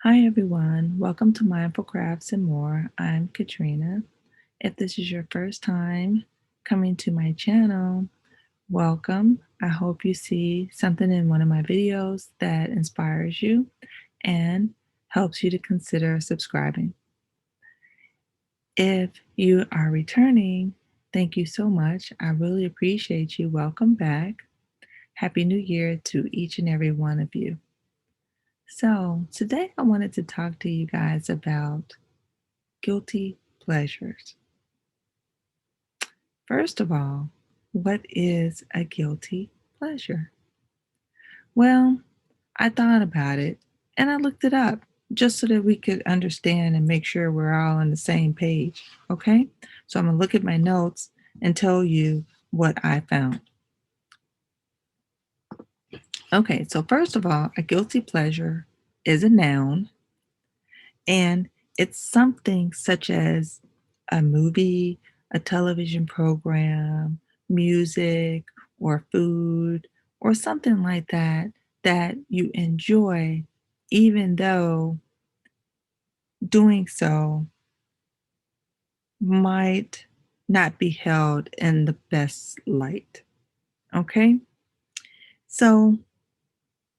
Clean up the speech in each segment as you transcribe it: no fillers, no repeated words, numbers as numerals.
Hi everyone, welcome to Mindful Crafts and More. I'm Katrina. If this is your first time coming to my channel, welcome. I hope you see something in one of my videos that inspires you and helps you to consider subscribing. If you are returning, thank you so much. I really appreciate you. Welcome back. Happy New Year to each and every one of you. So, today I wanted to talk to you guys about guilty pleasures. First of all, what is a guilty pleasure? Well, I thought about it and I looked it up just so that we could understand and make sure we're all on the same page. Okay? So I'm going to look at my notes and tell you what I found. Okay, so first of all, a guilty pleasure is a noun and it's something such as a movie, a television program, music, or food, or something like that that you enjoy, even though doing so might not be held in the best light. Okay? So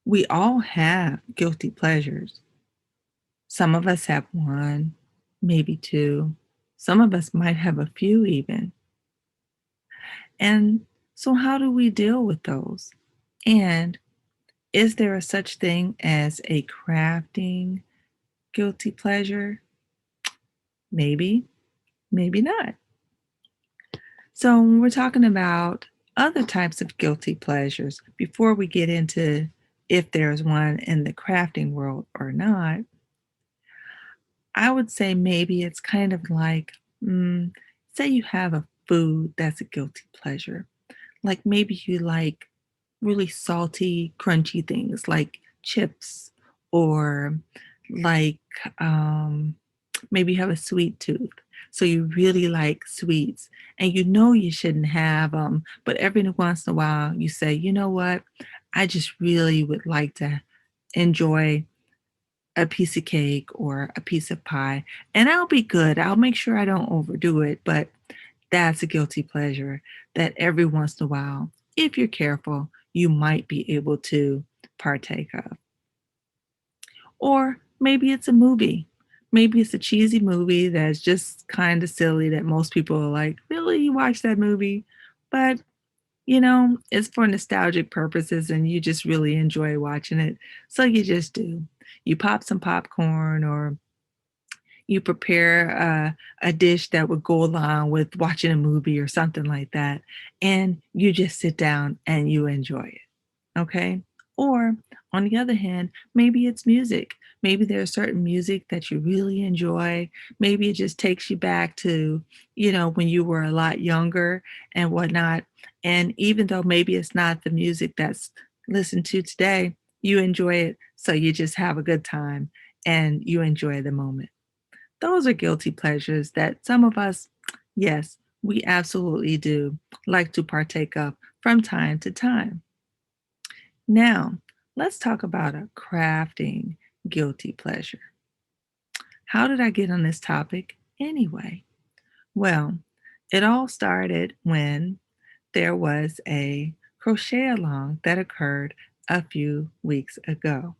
we all have guilty pleasures. Some of us have one, maybe two. Some of us might have a few even. And so, how do we deal with those? And is there a such thing as a crafting guilty pleasure? Maybe, maybe not. So, when we're talking about other types of guilty pleasures, before we get into if there's one in the crafting world or not, I would say maybe it's kind of like, say you have a food that's a guilty pleasure. Like maybe you like really salty, crunchy things like chips or like maybe you have a sweet tooth. So you really like sweets and you know you shouldn't have them, but every once in a while you say, you know what? I just really would like to enjoy a piece of cake or a piece of pie, and I'll be good. I'll make sure I don't overdo it, but that's a guilty pleasure that every once in a while, if you're careful, you might be able to partake of. Or maybe it's a movie. Maybe it's a cheesy movie that's just kind of silly that most people are like, really, you watch that movie? But it's for nostalgic purposes and you just really enjoy watching it. So you just do. You pop some popcorn or you prepare a dish that would go along with watching a movie or something like that. And you just sit down and you enjoy it. Okay. Or on the other hand, maybe it's music. Maybe there's certain music that you really enjoy. Maybe it just takes you back to, when you were a lot younger and whatnot. And even though maybe it's not the music that's listened to today, you enjoy it. So you just have a good time and you enjoy the moment. Those are guilty pleasures that some of us, yes, we absolutely do like to partake of from time to time. Now, let's talk about a crafting guilty pleasure. How did I get on this topic anyway? Well, it all started when there was a crochet along that occurred a few weeks ago.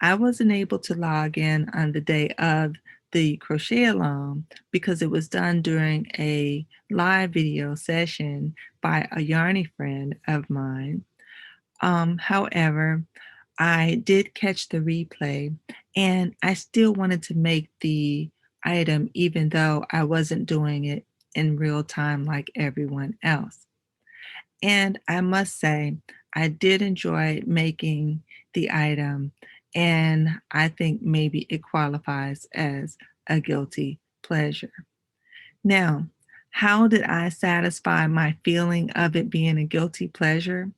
I wasn't able to log in on the day of the crochet along because it was done during a live video session by a yarny friend of mine. However, I did catch the replay and I still wanted to make the item even though I wasn't doing it in real time like everyone else. And I must say, I did enjoy making the item, and I think maybe it qualifies as a guilty pleasure. Now, how did I satisfy my feeling of it being a guilty pleasure?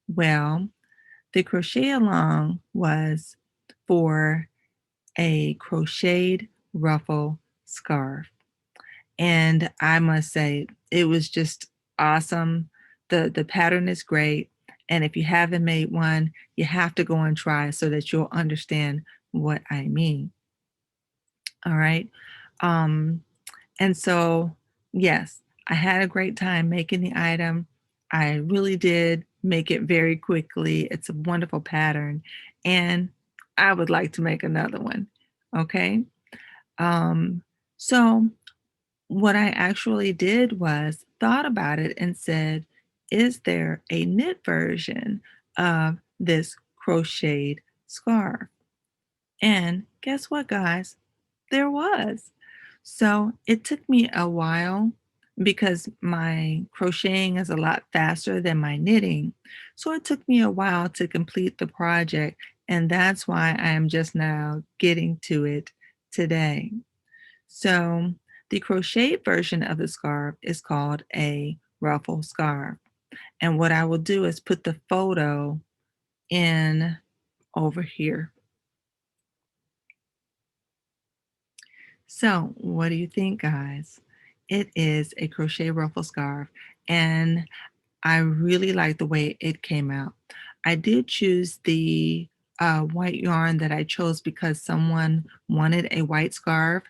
Well, the crochet along was for a crocheted ruffle scarf. And I must say, it was just awesome. The pattern is great. And if you haven't made one, you have to go and try so that you'll understand what I mean. All right. Um, and so, yes, I had a great time making the item. I really did make it very quickly. It's a wonderful pattern, and I would like to make another one. Okay. Um, so what I actually did was thought about it and said, is there a knit version of this crocheted scarf? And guess what, guys? There was. So it took me a while because my crocheting is a lot faster than my knitting. So it took me a while to complete the project, and that's why I am just now getting to it today. So the crocheted version of the scarf is called a ruffle scarf. And what I will do is put the photo in over here. So, what do you think, guys? It is a crochet ruffle scarf, and I really like the way it came out. I did choose the white yarn that I chose because someone wanted a white scarf,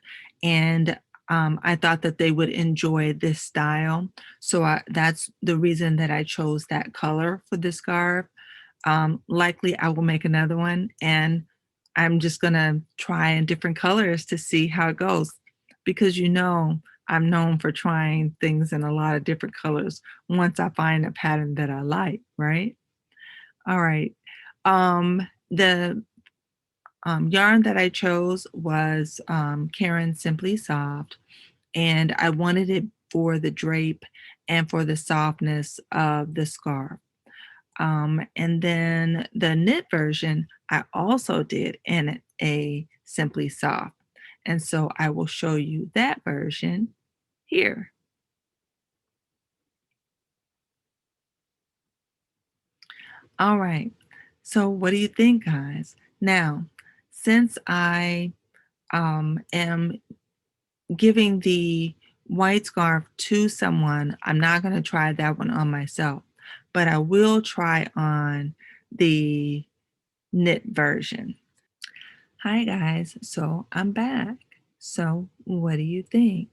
and I thought that they would enjoy this style. So that's the reason that I chose that color for the scarf. Likely I will make another one, and I'm just gonna try in different colors to see how it goes. Because I'm known for trying things in a lot of different colors once I find a pattern that I like, right? All right. The yarn that I chose was Caron Simply Soft, and I wanted it for the drape and for the softness of the scarf. And then the knit version, I also did in a Simply Soft. And so I will show you that version here. All right. So what do you think, guys? Now, since I am giving the white scarf to someone, I'm not going to try that one on myself, but I will try on the knit version. Hi guys, so I'm back. So what do you think?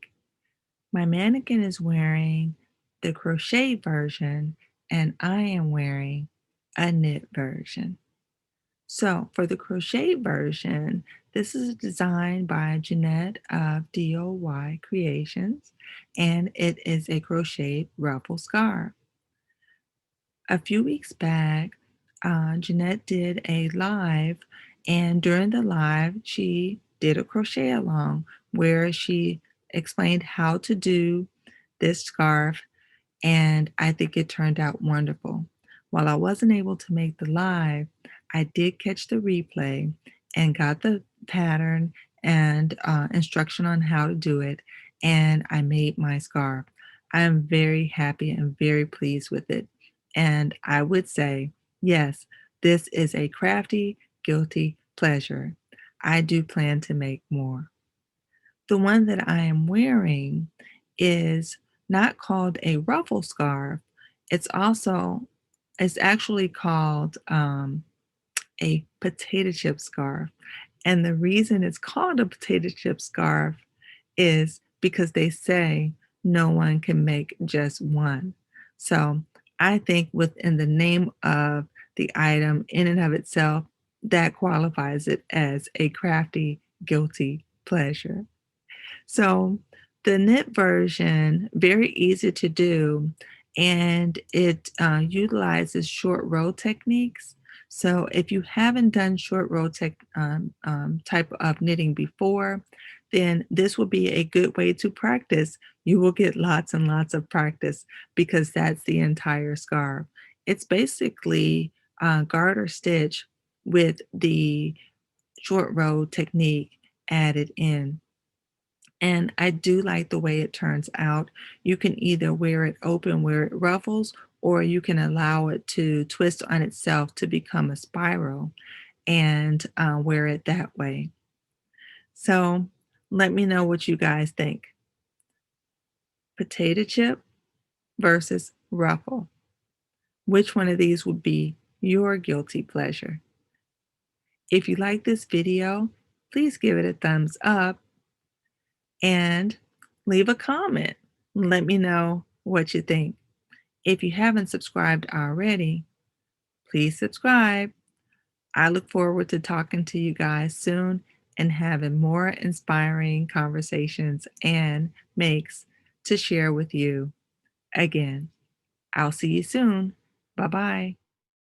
My mannequin is wearing the crochet version and I am wearing a knit version. So for the crochet version, this is designed by Jeanette of DOYcreations, and it is a crochet ruffle scarf. A few weeks back, Jeanette did a live, and during the live, she did a crochet along where she explained how to do this scarf, and I think it turned out wonderful. While I wasn't able to make the live, I did catch the replay and got the pattern and instruction on how to do it, and I made my scarf. I am very happy and very pleased with it. And I would say, yes, this is a crafty, guilty pleasure. I do plan to make more. The one that I am wearing is not called a ruffle scarf. It's also, it's actually called a potato chip scarf. And the reason it's called a potato chip scarf is because they say no one can make just one. So I think within the name of the item in and of itself, that qualifies it as a crafty, guilty pleasure. So the knit version, very easy to do, and it utilizes short row techniques. So if you haven't done short row type of knitting before, then this will be a good way to practice. You will get lots and lots of practice because that's the entire scarf. It's basically garter stitch with the short row technique added in. And I do like the way it turns out. You can either wear it open where it ruffles, or you can allow it to twist on itself to become a spiral and wear it that way. So let me know what you guys think. Potato chip versus ruffle. Which one of these would be your guilty pleasure? If you like this video, please give it a thumbs up and leave a comment. Let me know what you think. If you haven't subscribed already, please subscribe. I look forward to talking to you guys soon and having more inspiring conversations and makes to share with you. Again, I'll see you soon. Bye-bye.